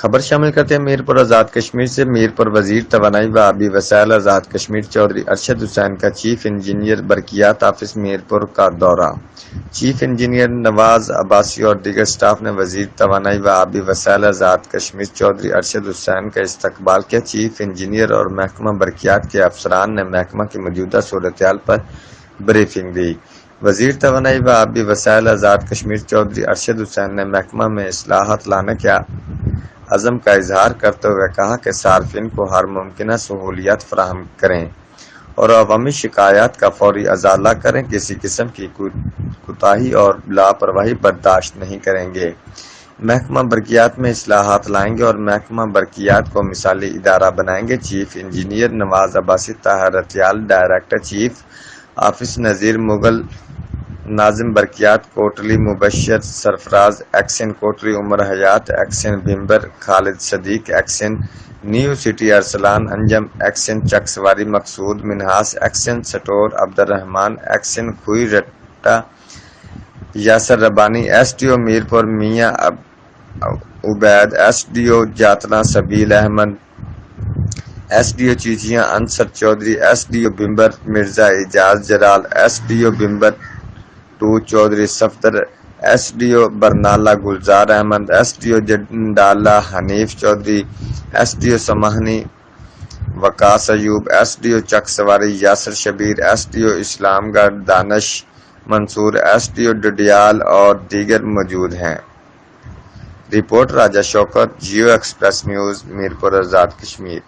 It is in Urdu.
خبر شامل کرتے ہیں میرپور آزاد کشمیر سے۔ میرپور وزیر توانائی و آبی وسائل آزاد کشمیر چودھری ارشد حسین کا چیف انجینئر برقیات آفس میرپور کا دورہ۔ چیف انجینئر نواز عباسی اور دیگر سٹاف نے وزیر توانائی و آبی وسائل آزاد کشمیر چودھری ارشد حسین کا استقبال کیا۔ چیف انجینئر اور محکمہ برقیات کے افسران نے محکمہ کی موجودہ صورتحال پر بریفنگ دی۔ وزیر توانائی و آبی وسائل آزاد کشمیر چودھری ارشد حسین نے محکمہ میں اصلاحات لانے کے عزم کا اظہار کرتے ہوئے کہا کہ صارفین کو ہر ممکنہ سہولیات فراہم کریں اور عوامی شکایات کا فوری ازالہ کریں۔ کسی قسم کی کوتاہی اور لاپرواہی برداشت نہیں کریں گے۔ محکمہ برقیات میں اصلاحات لائیں گے اور محکمہ برقیات کو مثالی ادارہ بنائیں گے۔ Chief engineer Nawaz Abbasi Tahir Ratyal, director chief office Nazir Mughal, ناظم برقیات Kotli Mubashir Sarfraz, XEN Kotli Umar Hayat, XEN Bhimber Khalid Siddique, XEN new city Arsalan Anjum, XEN Chak Sawari Maqsood Minhas, XEN store Abdulrehman, XEN Khoi Ratta Yasir Rabbani, S D O Mirpur Mian Ubaid, S D O Jatna Sabeel Ahmed, S D O Chechian Ansar Chaudhry, S D O Bhimber Mirza اعجاز جلال، S D O Bhimber 2 Chaudhry Safdar, S D O Barnala Gulzar Ahmed, S D O Jandala Hanif Chaudhry, S D O Samahni Waqas Ayub, S D O Chak Sawari Yasir Shabbir, S D O Islamgarh Danish Mansoor, S D O Dadyal اور دیگر موجود ہیں۔ Report Raja Shaukat, Geo express news, Mirpur Azad Kashmir.